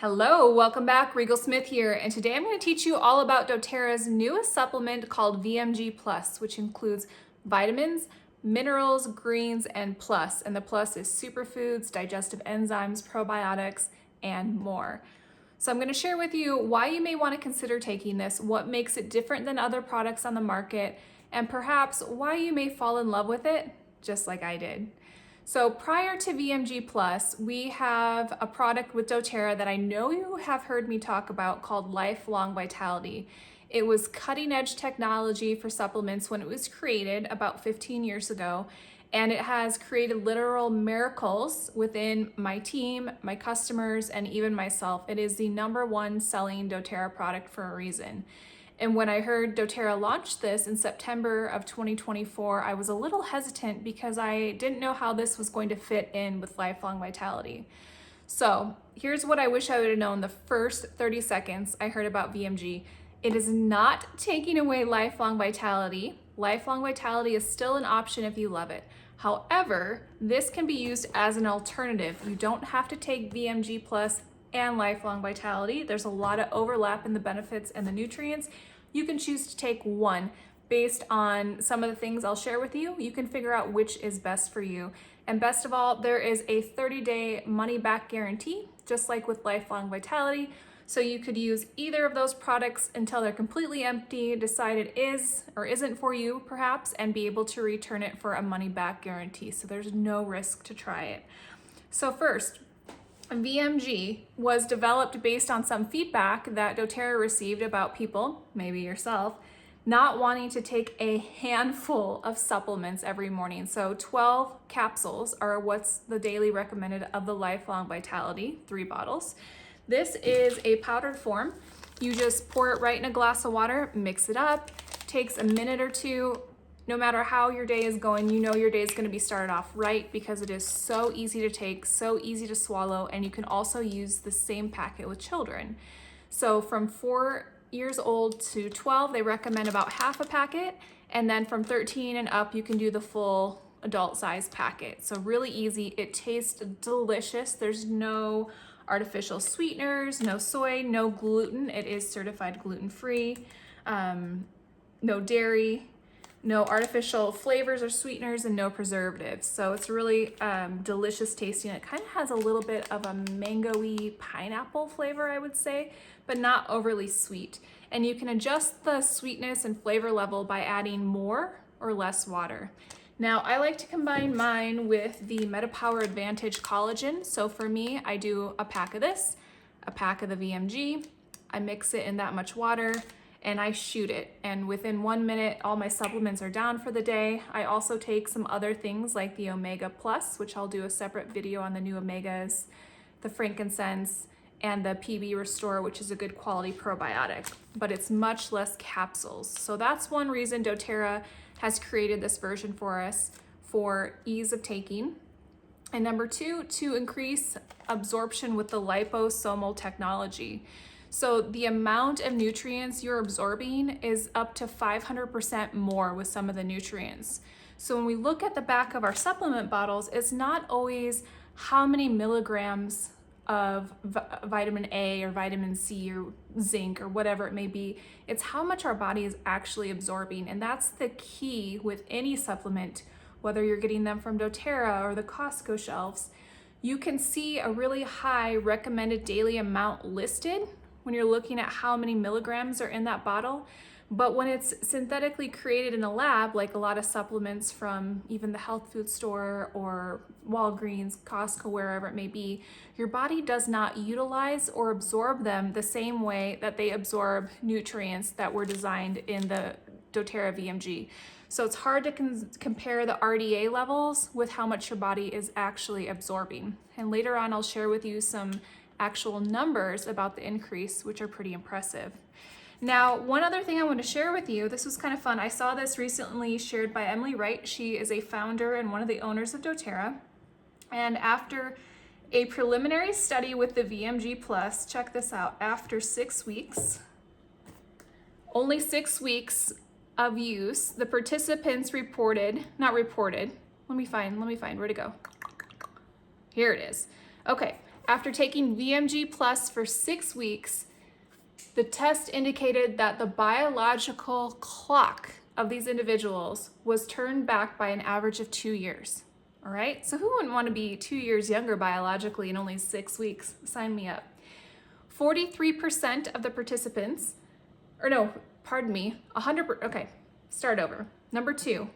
Hello, welcome back. Rigel Smith here, and today I'm going to teach you all about doTERRA's newest supplement called VMG Plus, which includes vitamins, minerals, greens, and plus. And the plus is superfoods, digestive enzymes, probiotics, and more. So I'm going to share with you why you may want to consider taking this, what makes it different than other products on the market, and perhaps why you may fall in love with it, just like I did. So prior to VMG Plus, we have a product with doTERRA that I know you have heard me talk about called Lifelong Vitality. It was cutting edge technology for supplements when it was created about 15 years ago, and it has created literal miracles within my team, my customers, and even myself. It is the #1 selling doTERRA product for a reason. And when I heard doTERRA launch this in September of 2024, I was a little hesitant because I didn't know how this was going to fit in with Lifelong Vitality. So here's what I wish I would have known the first 30 seconds I heard about VMG. It is not taking away Lifelong Vitality. Lifelong Vitality is still an option if you love it. However, this can be used as an alternative. You don't have to take VMG Plus and Lifelong Vitality. There's a lot of overlap in the benefits and the nutrients. You can choose to take one based on some of the things I'll share with you. You can figure out which is best for you. And best of all, there is a 30-day money-back guarantee, just like with Lifelong Vitality. So you could use either of those products until they're completely empty, decide it is or isn't for you perhaps, and be able to return it for a money-back guarantee. So there's no risk to try it. So first, VMG was developed based on some feedback that doTERRA received about people, maybe yourself, not wanting to take a handful of supplements every morning. So 12 capsules are what's the daily recommended of the Lifelong Vitality, 3 bottles. This is a powdered form. You just pour it right in a glass of water, mix it up, takes a minute or two. No matter how your day is going, you know your day is going to be started off right because it is so easy to take, so easy to swallow, and you can also use the same packet with children. So from 4 years old to 12, they recommend about half a packet, and then from 13 and up, you can do the full adult size packet. So really easy. It tastes delicious. There's no artificial sweeteners, no soy, no gluten. It is certified gluten-free, no dairy, no artificial flavors or sweeteners, and no preservatives. So it's really delicious tasting. It kind of has a little bit of a mango-y pineapple flavor, I would say, but not overly sweet. And you can adjust the sweetness and flavor level by adding more or less water. Now, I like to combine mine with the MetaPower Advantage Collagen. So for me, I do a pack of this, a pack of the VMG. I mix it in that much water, and I shoot it. And within 1 minute, all my supplements are down for the day. I also take some other things like the Omega Plus, which I'll do a separate video on the new Omegas, the frankincense, and the PB Restore, which is a good quality probiotic, but it's much less capsules. So that's one reason doTERRA has created this version for us for ease of taking. And number 2, to increase absorption with the liposomal technology. So the amount of nutrients you're absorbing is up to 500% more with some of the nutrients. So when we look at the back of our supplement bottles, it's not always how many milligrams of vitamin A or vitamin C or zinc or whatever it may be. It's how much our body is actually absorbing. And that's the key with any supplement, whether you're getting them from doTERRA or the Costco shelves. You can see a really high recommended daily amount listed when you're looking at how many milligrams are in that bottle. But when it's synthetically created in a lab, like a lot of supplements from even the health food store or Walgreens, Costco, wherever it may be, your body does not utilize or absorb them the same way that they absorb nutrients that were designed in the doTERRA VMG. So it's hard to compare the RDA levels with how much your body is actually absorbing. And later on, I'll share with you some actual numbers about the increase, which are pretty impressive. Now, one other thing I want to share with you, this was kind of fun. I saw this recently shared by Emily Wright. She is a founder and one of the owners of doTERRA. And after a preliminary study with the VMG Plus, check this out, after 6 weeks, only 6 weeks of use, the participants let me find, where'd it go? Here it is. Okay, After taking VMG Plus for 6 weeks, the test indicated that the biological clock of these individuals was turned back by an average of 2 years. All right, so who wouldn't want to be 2 years younger biologically in only 6 weeks? Sign me up. 43% of the participants, or no, pardon me, 100%, okay, start over. Number 2,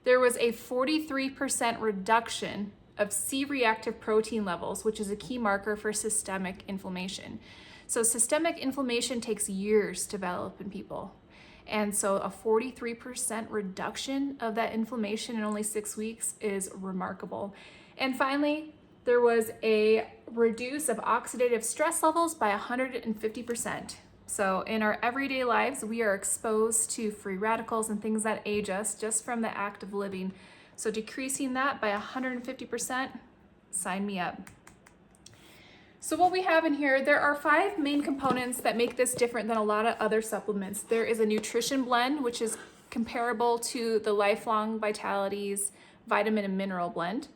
there was a 43% reduction of C-reactive protein levels, which is a key marker for systemic inflammation. So systemic inflammation takes years to develop in people. And so a 43% reduction of that inflammation in only 6 weeks is remarkable. And finally, there was a reduce of oxidative stress levels by 150%. So in our everyday lives, we are exposed to free radicals and things that age us just from the act of living. So decreasing that by 150%, sign me up. So what we have in here, there are 5 main components that make this different than a lot of other supplements. There is a nutrition blend, which is comparable to the Lifelong Vitality's vitamin and mineral blend.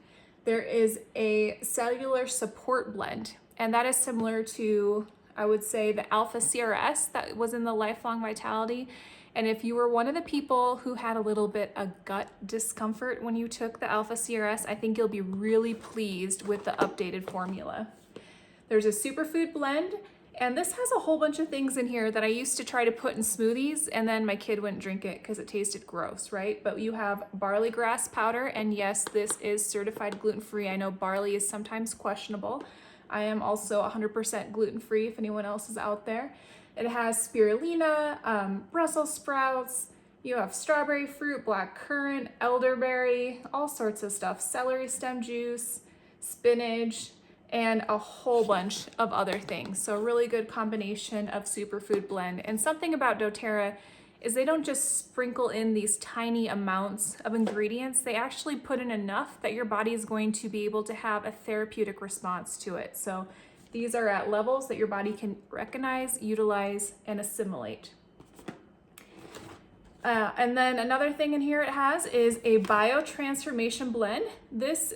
There is a cellular support blend, and that is similar to, I would say, the Alpha CRS that was in the Lifelong Vitality. And if you were one of the people who had a little bit of gut discomfort when you took the Alpha CRS, I think you'll be really pleased with the updated formula. There's a superfood blend, and this has a whole bunch of things in here that I used to try to put in smoothies, and then my kid wouldn't drink it because it tasted gross, right? But you have barley grass powder, and yes, this is certified gluten-free. I know barley is sometimes questionable. I am also 100% gluten-free if anyone else is out there. It has spirulina, Brussels sprouts, you have strawberry fruit, black currant, elderberry, all sorts of stuff, celery stem juice, spinach, and a whole bunch of other things. So a really good combination of superfood blend. And something about doTERRA is they don't just sprinkle in these tiny amounts of ingredients, they actually put in enough that your body is going to be able to have a therapeutic response to it. So these are at levels that your body can recognize, utilize, and assimilate. And then another thing in here it has is a biotransformation blend. This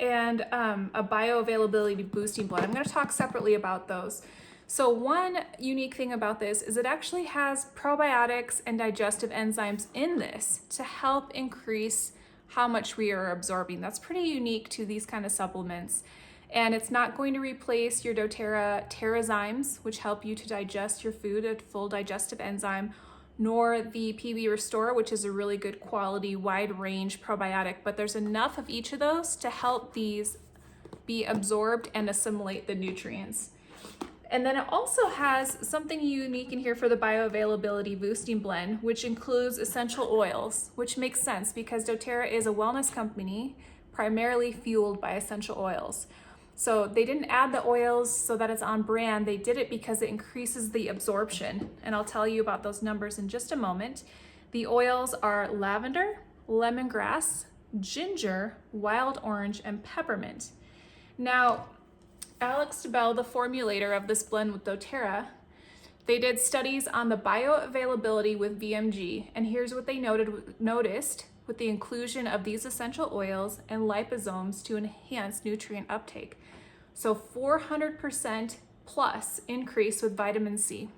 and a bioavailability boosting blend. I'm going to talk separately about those. So one unique thing about this is it actually has probiotics and digestive enzymes in this to help increase how much we are absorbing. That's pretty unique to these kind of supplements. And it's not going to replace your doTERRA Terrazymes, which help you to digest your food, a full digestive enzyme, nor the PB Restore, which is a really good quality, wide range probiotic, but there's enough of each of those to help these be absorbed and assimilate the nutrients. And then it also has something unique in here for the bioavailability boosting blend, which includes essential oils, which makes sense because doTERRA is a wellness company primarily fueled by essential oils. So they didn't add the oils so that it's on brand. They did it because it increases the absorption. And I'll tell you about those numbers in just a moment. The oils are lavender, lemongrass, ginger, wild orange, and peppermint. Now, Alex DeBell, the formulator of this blend with doTERRA, they did studies on the bioavailability with VMG. And here's what they noticed with the inclusion of these essential oils and liposomes to enhance nutrient uptake. So 400% plus increase with vitamin C,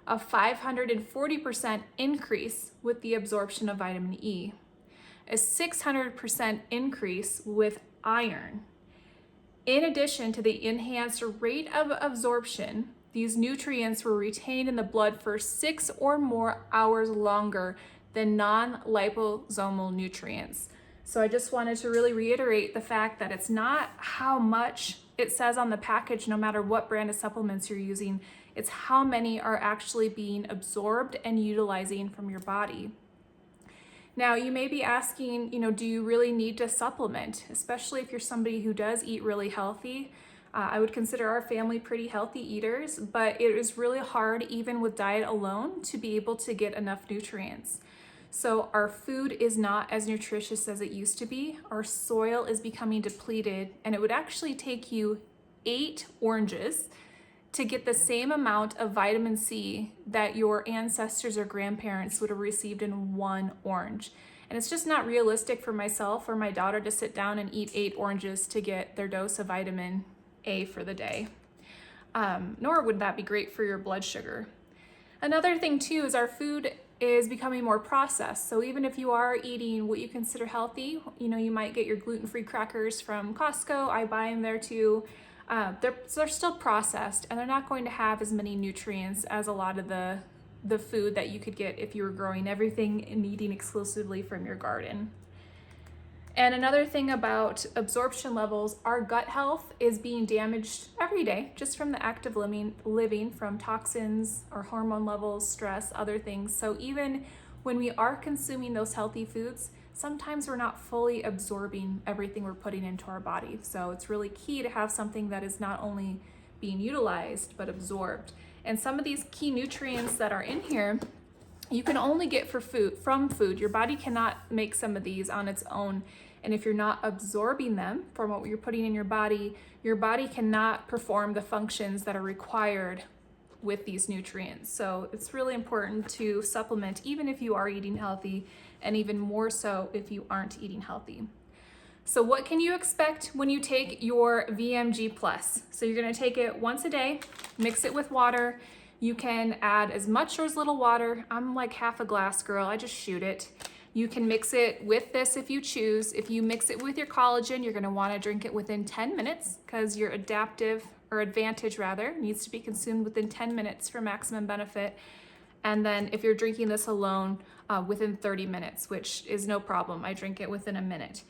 a 540% increase with the absorption of vitamin E, a 600% increase with iron. In addition to the enhanced rate of absorption, these nutrients were retained in the blood for 6 or more hours longer than non-liposomal nutrients. So I just wanted to really reiterate the fact that it's not how much it says on the package, no matter what brand of supplements you're using, it's how many are actually being absorbed and utilizing from your body. Now, you may be asking, do you really need to supplement, especially if you're somebody who does eat really healthy? I would consider our family pretty healthy eaters, but it is really hard, even with diet alone, to be able to get enough nutrients. So our food is not as nutritious as it used to be. Our soil is becoming depleted, and it would actually take you 8 oranges to get the same amount of vitamin C that your ancestors or grandparents would have received in 1 orange. And it's just not realistic for myself or my daughter to sit down and eat 8 oranges to get their dose of vitamin A for the day. Nor would that be great for your blood sugar. Another thing too is our food is becoming more processed. So even if you are eating what you consider healthy, you might get your gluten-free crackers from Costco. I buy them there too. They're still processed, and they're not going to have as many nutrients as a lot of the food that you could get if you were growing everything and eating exclusively from your garden. And another thing about absorption levels, our gut health is being damaged every day just from the act of living from toxins or hormone levels, stress, other things. So even when we are consuming those healthy foods, sometimes we're not fully absorbing everything we're putting into our body. So it's really key to have something that is not only being utilized, but absorbed. And some of these key nutrients that are in here, you can only get from food. Your body cannot make some of these on its own. And if you're not absorbing them from what you're putting in your body cannot perform the functions that are required with these nutrients. So it's really important to supplement even if you are eating healthy, and even more so if you aren't eating healthy. So what can you expect when you take your VMG Plus? So you're gonna take it once a day, mix it with water. You can add as much or as little water. I'm like half a glass girl, I just shoot it. You can mix it with this if you choose. If you mix it with your collagen, you're gonna wanna drink it within 10 minutes because your advantage needs to be consumed within 10 minutes for maximum benefit. And then if you're drinking this alone, within 30 minutes, which is no problem. I drink it within a minute.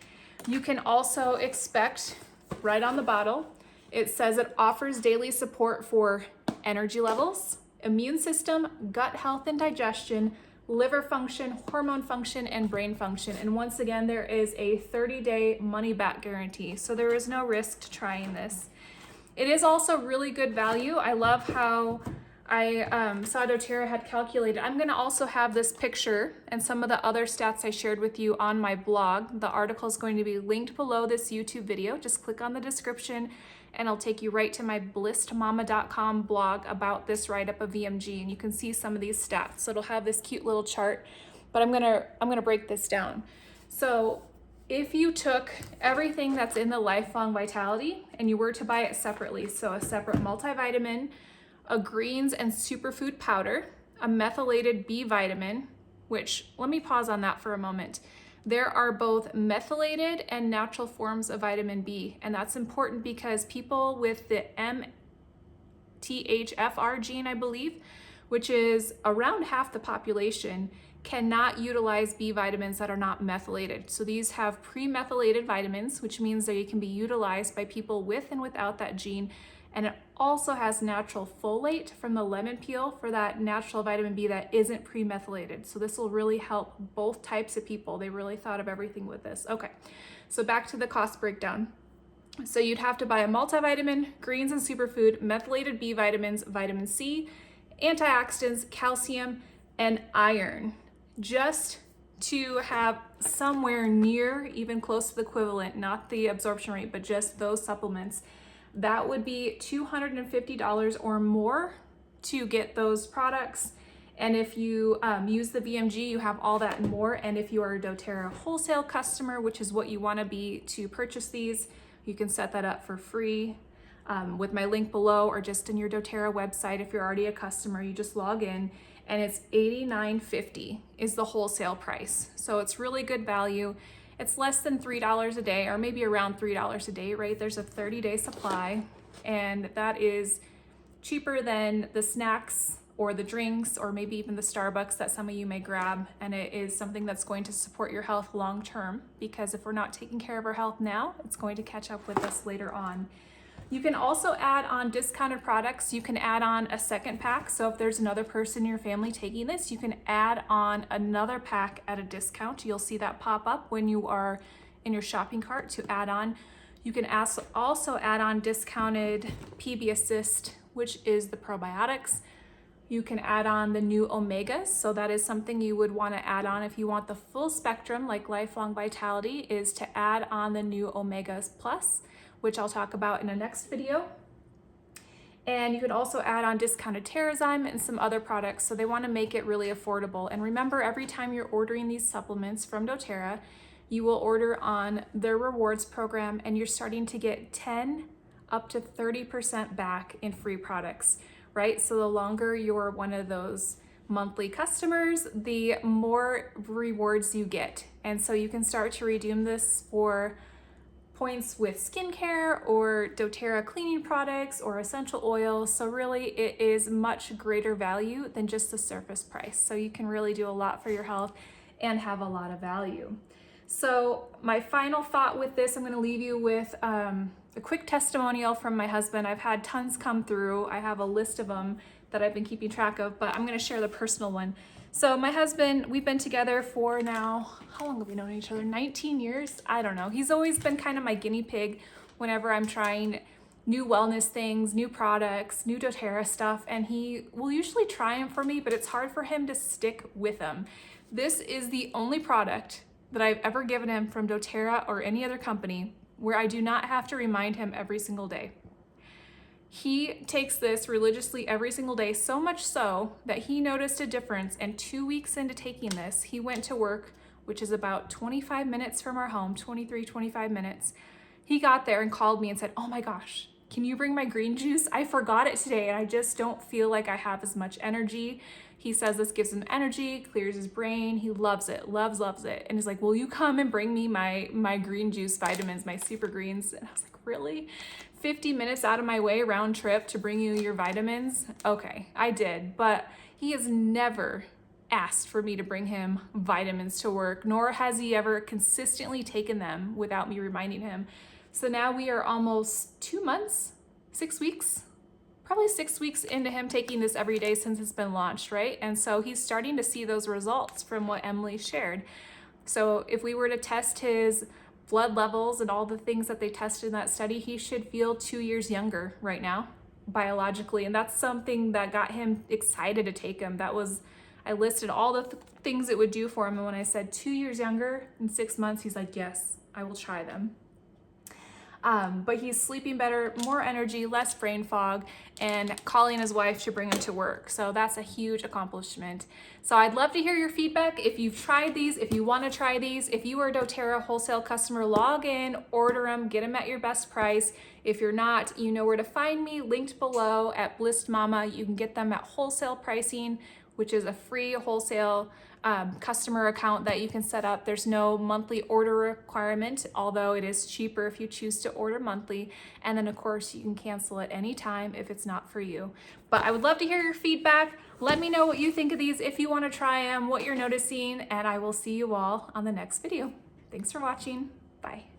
You can also expect, right on the bottle, it says it offers daily support for energy levels, immune system, gut health and digestion, liver function, hormone function, and brain function. And once again, there is a 30-day money-back guarantee, so there is no risk to trying this. It is also really good value. I love how I saw doTERRA had calculated. I'm gonna also have this picture and some of the other stats I shared with you on my blog. The article is going to be linked below this YouTube video. Just click on the description and it'll take you right to my blissedmama.com blog about this write-up of VMG, and you can see some of these stats. So it'll have this cute little chart, but I'm gonna break this down. So if you took everything that's in the Lifelong Vitality and you were to buy it separately, so a separate multivitamin, a greens and superfood powder, a methylated B vitamin, which, let me pause on that for a moment. There are both methylated and natural forms of vitamin B, and that's important because people with the MTHFR gene, I believe, which is around half the population, cannot utilize B vitamins that are not methylated. So these have pre-methylated vitamins, which means they can be utilized by people with and without that gene. And it also has natural folate from the lemon peel for that natural vitamin B that isn't pre-methylated. So this will really help both types of people. They really thought of everything with this. Okay, so back to the cost breakdown. So you'd have to buy a multivitamin, greens and superfood, methylated B vitamins, vitamin C, antioxidants, calcium, and iron, just to have somewhere near, even close to the equivalent, not the absorption rate, but just those supplements. That would be $250 or more to get those products. And if you use the VMG, you have all that and more. And if you are a doTERRA wholesale customer, which is what you want to be to purchase these, you can set that up for free with my link below, or just in your doTERRA website. If you're already a customer, you just log in, and it's $89.50 is the wholesale price. So it's really good value. It's less than $3 a day, or maybe around $3 a day, right? There's a 30-day supply, and that is cheaper than the snacks or the drinks, or maybe even the Starbucks that some of you may grab. And it is something that's going to support your health long term, because if we're not taking care of our health now, it's going to catch up with us later on. You can also add on discounted products. You can add on a second pack. So if there's another person in your family taking this, you can add on another pack at a discount. You'll see that pop up when you are in your shopping cart to add on. You can also add on discounted PB Assist, which is the probiotics. You can add on the new omegas. So that is something you would want to add on if you want the full spectrum, like Lifelong Vitality, is to add on the new Omegas Plus, which I'll talk about in the next video. And you could also add on discounted Terrazyme and some other products. So they want to make it really affordable. And remember, every time you're ordering these supplements from doTERRA, you will order on their rewards program, and you're starting to get 10 up to 30% back in free products, right? So the longer you're one of those monthly customers, the more rewards you get. And so you can start to redeem this for points with skincare or doTERRA cleaning products or essential oils. So really it is much greater value than just the surface price. So you can really do a lot for your health and have a lot of value. So my final thought with this, I'm going to leave you with a quick testimonial from my husband. I've had tons come through. I have a list of them that I've been keeping track of, but I'm going to share the personal one. So my husband, we've been together for now, how long have we known each other? 19 years? I don't know. He's always been kind of my guinea pig whenever I'm trying new wellness things, new products, new doTERRA stuff, and he will usually try them for me, but it's hard for him to stick with them. This is the only product that I've ever given him from doTERRA or any other company where I do not have to remind him every single day. He takes this religiously every single day, so much so that he noticed a difference, and 2 weeks into taking this, he went to work, which is about 25 minutes from our home, 25 minutes. He got there and called me and said, "Oh my gosh, can you bring my green juice? I forgot it today and I just don't feel like I have as much energy." He says this gives him energy, clears his brain. He loves it, loves it. And he's like, "Will you come and bring me my green juice vitamins, my super greens?" And I was like, "Really? 50 minutes out of my way round trip to bring you your vitamins?" Okay, I did, but he has never asked for me to bring him vitamins to work, nor has he ever consistently taken them without me reminding him. So now we are almost 2 months, 6 weeks, probably 6 weeks into him taking this every day since it's been launched, right? And so he's starting to see those results from what Emily shared. So if we were to test his blood levels and all the things that they tested in that study, he should feel 2 years younger right now, biologically. And that's something that got him excited to take them. I listed all the things it would do for him. And when I said 2 years younger in 6 months, he's like, "Yes, I will try them." But he's sleeping better, more energy, less brain fog, and calling his wife to bring him to work. So that's a huge accomplishment. So I'd love to hear your feedback. If you've tried these, if you want to try these, if you are a doTERRA wholesale customer, log in, order them, get them at your best price. If you're not, you know where to find me, linked below at Blissed Mama. You can get them at wholesale pricing, which is a free wholesale customer account that you can set up. There's no monthly order requirement, although it is cheaper if you choose to order monthly. And then of course you can cancel at any time if it's not for you. But I would love to hear your feedback. Let me know what you think of these, if you want to try them, what you're noticing, and I will see you all on the next video. Thanks for watching. Bye.